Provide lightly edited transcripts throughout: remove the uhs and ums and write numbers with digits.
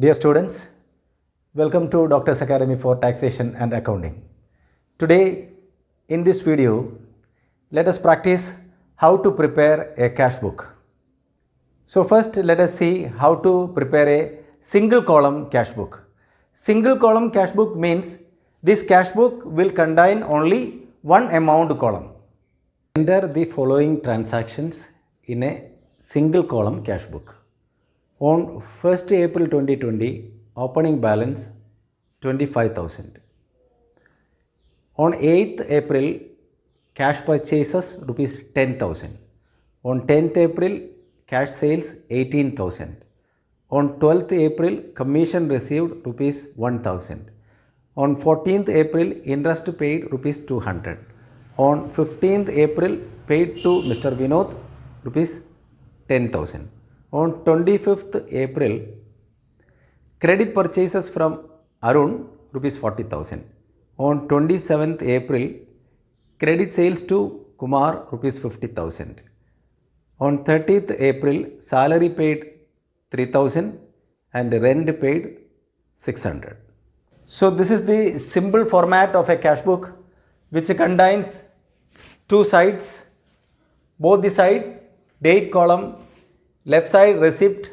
Dear students, welcome to Doctor's Academy for Taxation and Accounting. Today, in this video, let us practice how to prepare a cash book. So first, let us see how to prepare a single column cash book. Single column cash book means this cash book will contain only one amount column. Enter the following transactions in a single column cash book. On 1st April 2020, opening balance 25,000. On 8th April, cash purchases rupees 10,000. On 10th April, cash sales 18,000. On 12th April, commission received rupees 1,000. On 14th April, interest paid rupees 200. On 15th April, paid to Mr. Vinod rupees 10,000. On 25th April, credit purchases from Arun rupees 40,000. On 27th April, credit sales to Kumar rupees 50,000. On 30th April, salary paid 3,000 and rent paid 600. So this is the simple format of a cash book which contains two sides, both the side date column, left side receipt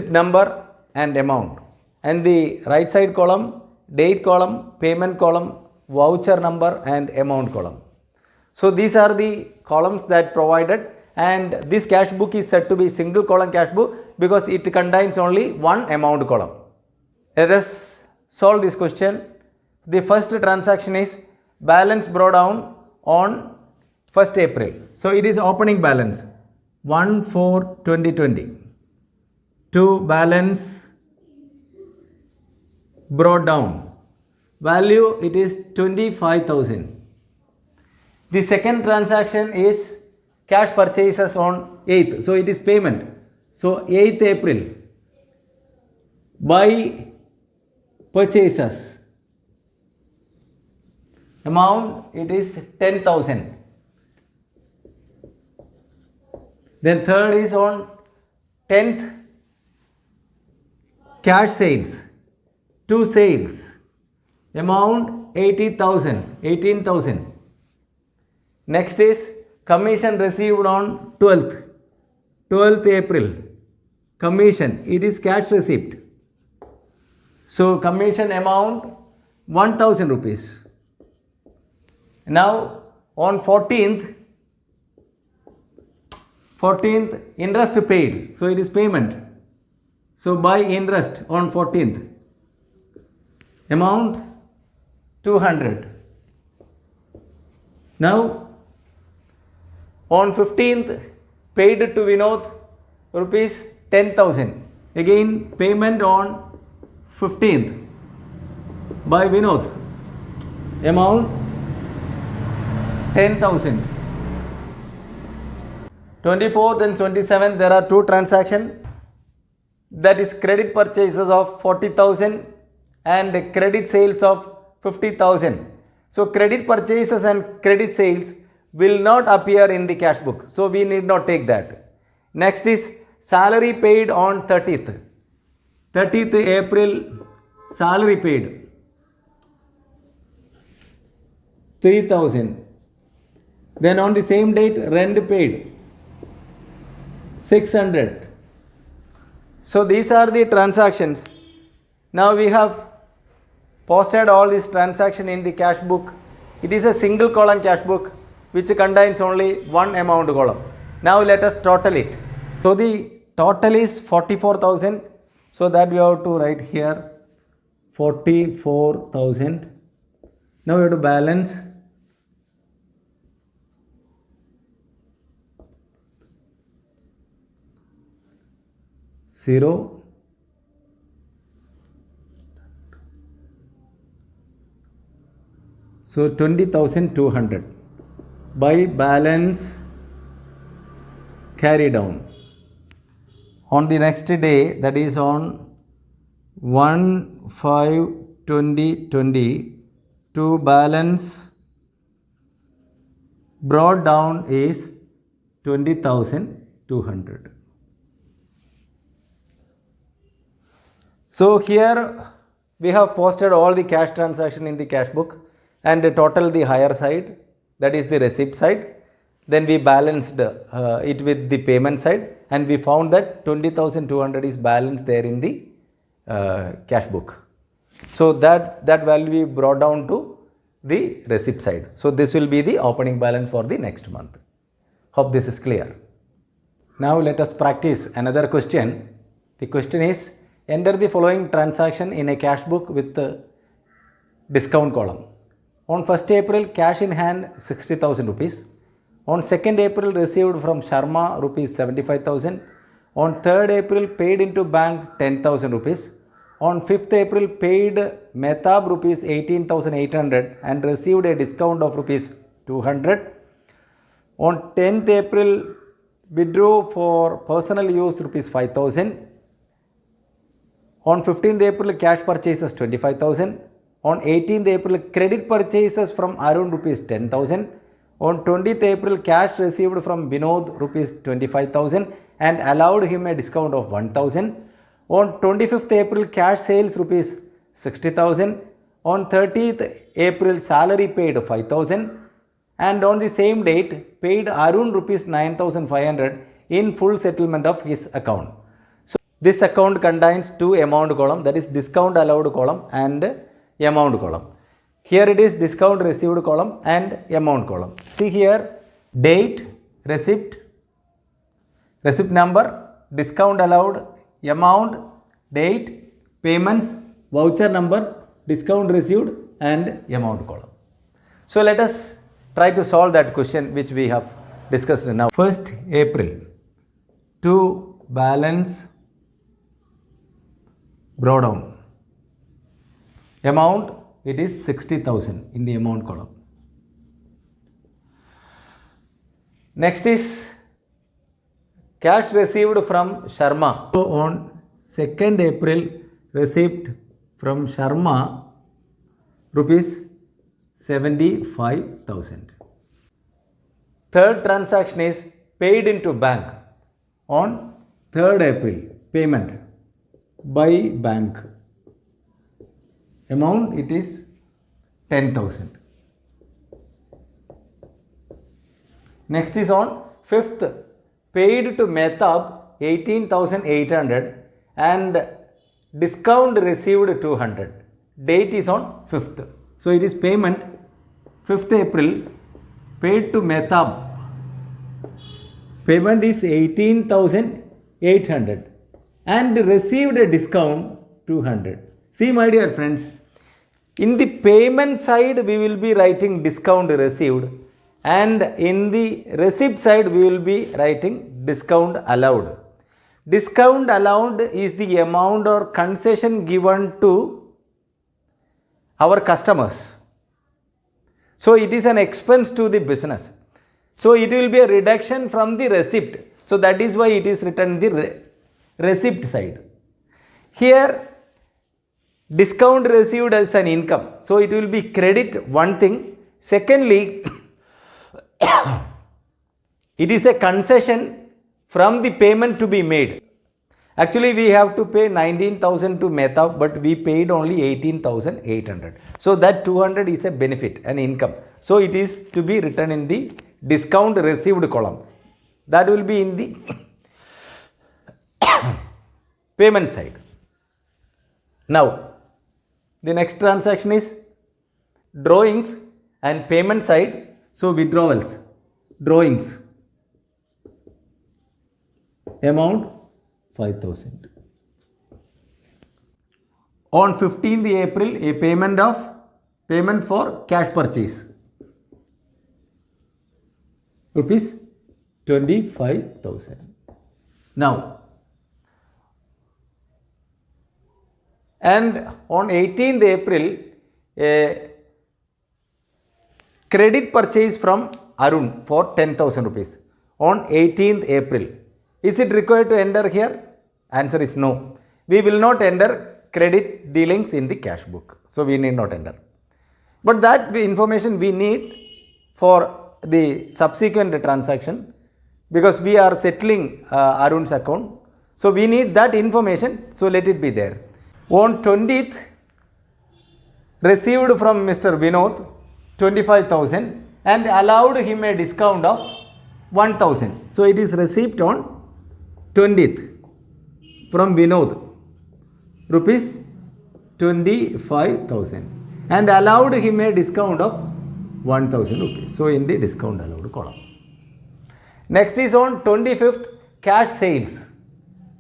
number and amount, and the right side column date column, payment column, voucher number and amount column. So these are the columns that provided, and this cash book is said to be single column cash book because it contains only one amount column. Let us solve this question. The first transaction is balance brought down on 1st April. So it is opening balance 1/4/2020 to balance brought down. Value it is 25,000. The second transaction is cash purchases on 8th. So it is payment. So 8th April by purchases. Amount it is 10,000. Then third is on 10th cash sales. Two sales. Amount 18,000. Next is commission received on 12th April. Commission it is cash receipt. So commission amount 1,000 rupees. Now on 14th interest paid. So it is payment. So by interest on 14th amount 200. Now on 15th paid to Vinod rupees 10,000. Again payment on 15th by Vinod. Amount 10,000. 24th and 27th there are two transactions, that is credit purchases of 40,000 and credit sales of 50,000. So credit purchases and credit sales will not appear in the cash book, so we need not take that. Next is salary paid on 30th April, salary paid 3,000. Then on the same date rent paid 600. So these are the transactions. Now we have posted all these transactions in the cash book. It is a single column cash book which contains only one amount column. Now let us total it. So the total is 44,000. So that we have to write here 44,000. Now we have to balance 0. So 20,200 by balance carry down. On the next day, that is on 1/5/2020, to balance brought down is 20,200. So here we have posted all the cash transaction in the cash book and total the higher side, that is the receipt side. Then we balanced it with the payment side and we found that 20,200 is balanced there in the cash book. So that value we brought down to the receipt side. So this will be the opening balance for the next month. Hope this is clear. Now let us practice another question. The question is, enter the following transaction in a cash book with the discount column. On 1st April, cash in hand 60,000 rupees. On 2nd April, received from Sharma rupees 75,000. On 3rd April, paid into bank 10,000 rupees. On 5th April, paid Mehtab rupees 18,800 and received a discount of rupees 200. On 10th April, withdrew for personal use rupees 5,000. On 15th April, cash purchases 25,000. On 18th April, credit purchases from Arun rupees 10,000. On 20th April, cash received from Vinod rupees 25,000 and allowed him a discount of 1,000. On 25th April, cash sales rupees 60,000. On 30th April, salary paid 5,000. And on the same date, paid Arun rupees 9,500 in full settlement of his account. So this account contains two amount column, that is discount allowed column and amount column. Here it is discount received column and amount column. See here, date, receipt number, discount allowed, amount, date, payments, voucher number, discount received and amount column. So let us try to solve that question which we have discussed now. 1st April, to balance brought down. Amount, it is 60,000 in the amount column. Next is cash received from Sharma. So on 2nd April, received from Sharma rupees 75,000. Third transaction is paid into bank on 3rd April, payment by bank. Amount, it is 10,000. Next is on 5th, paid to Mehtab 18,800 and discount received 200. Date is on 5th. So it is payment 5th April, paid to Mehtab. Payment is 18,800 and received a discount 200. See my dear friends, in the payment side we will be writing discount received and in the receipt side we will be writing discount allowed. Discount allowed is the amount or concession given to our customers. So it is an expense to the business. So it will be a reduction from the receipt. So that is why it is written the receipt side. Here discount received as an income. So it will be credit, one thing. Secondly, it is a concession from the payment to be made. Actually, we have to pay 19,000 to Mehtab, but we paid only 18,800. So that 200 is a benefit, an income. So it is to be written in the discount received column. That will be in the payment side. Now, the next transaction is drawings and payment side. So withdrawals, drawings, amount 5,000. On 15th April, a payment for cash purchase, rupees 25,000. Now, and on 18th April, a credit purchase from Arun for 10,000 rupees. On 18th April, is it required to enter here? Answer is no. We will not enter credit dealings in the cash book. So we need not enter. But that information we need for the subsequent transaction because we are settling Arun's account. So we need that information. So let it be there. On 20th, received from Mr. Vinod 25,000 and allowed him a discount of 1,000. So it is receipt on 20th from Vinod, rupees 25,000 and allowed him a discount of 1,000 rupees. So in the discount allowed column. Next is on 25th, cash sales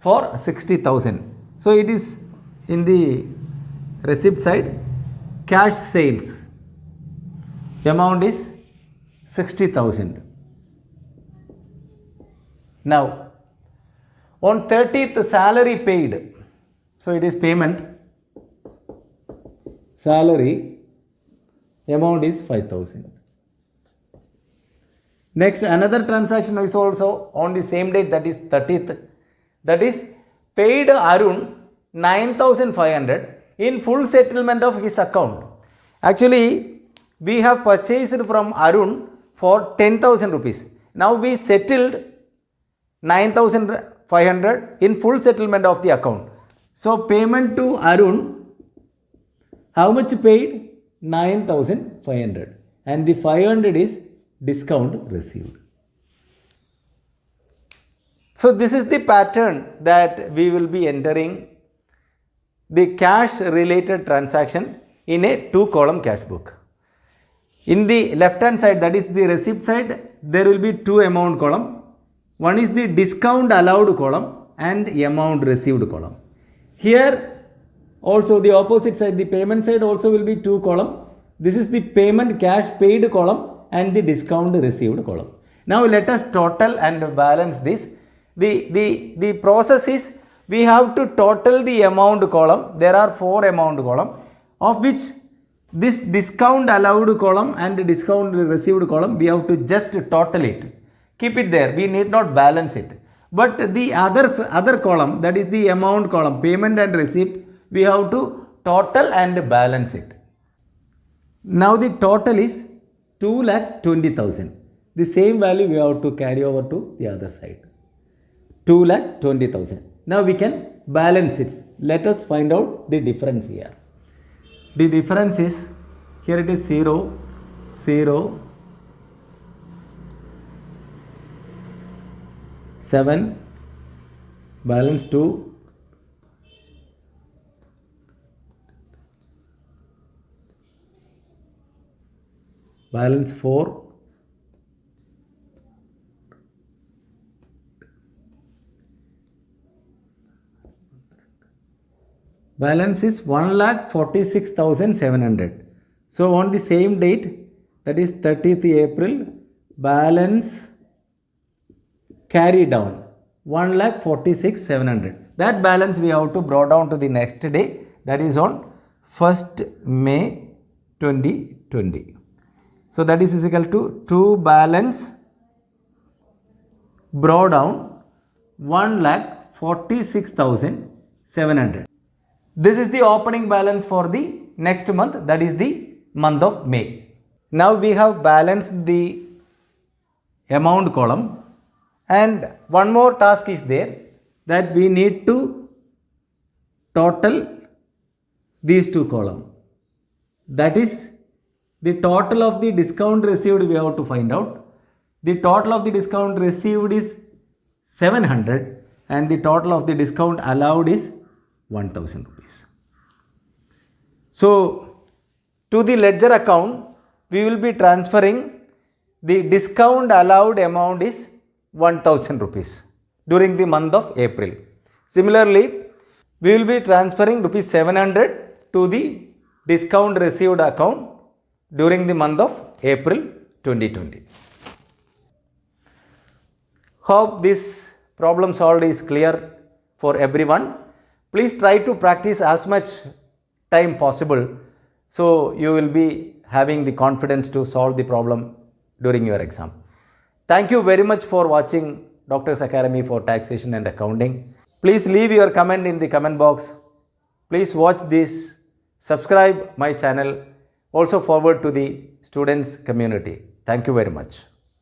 for 60,000. So it is in the receipt side, cash sales amount is 60,000. Now on 30th, salary paid. So it is payment. Salary amount is 5,000. Next, another transaction is also on the same date, that is 30th. That is paid Arun 9,500 in full settlement of his account. Actually, we have purchased from Arun for 10,000 rupees. Now we settled 9,500 in full settlement of the account. So payment to Arun, how much paid? 9,500 and the 500 is discount received. So this is the pattern that we will be entering the cash related transaction in a 2-column cash book. In the left hand side, that is the receipt side, there will be 2 amount column. One is the discount allowed column and amount received column. Here also the opposite side, the payment side also will be 2 column. This is the payment cash paid column and the discount received column. Now let us total and balance this. The process is, we have to total the amount column. There are 4 amount column, of which this discount allowed column and discount received column, we have to just total it. Keep it there. We need not balance it. But the other column, that is the amount column, payment and receipt, we have to total and balance it. Now the total is 2,20,000. The same value we have to carry over to the other side. 2,20,000. Now we can balance it. Let us find out the difference here. The difference is, here it is 0, 0, 7, balance 2, balance 4, balance is 1,46,700. So on the same date, that is 30th April, balance carry down 1,46,700. That balance we have to brought down to the next day, that is on 1st May 2020. So that is equal to balance brought down 1,46,700. This is the opening balance for the next month, that is the month of May. Now we have balanced the amount column, and one more task is there, that we need to total these 2 columns. That is the total of the discount received we have to find out. The total of the discount received is 700 and the total of the discount allowed is 1,000 rupees. So to the ledger account, we will be transferring the discount allowed amount is 1,000 rupees during the month of April. Similarly, we will be transferring rupees 700 to the discount received account during the month of April 2020. Hope this problem solved is clear for everyone. Please try to practice as much time possible, so you will be having the confidence to solve the problem during your exam. Thank you very much for watching Doctor's Academy for Taxation and Accounting. Please leave your comment in the comment box. Please watch this, subscribe my channel, also forward to the students community. Thank you very much.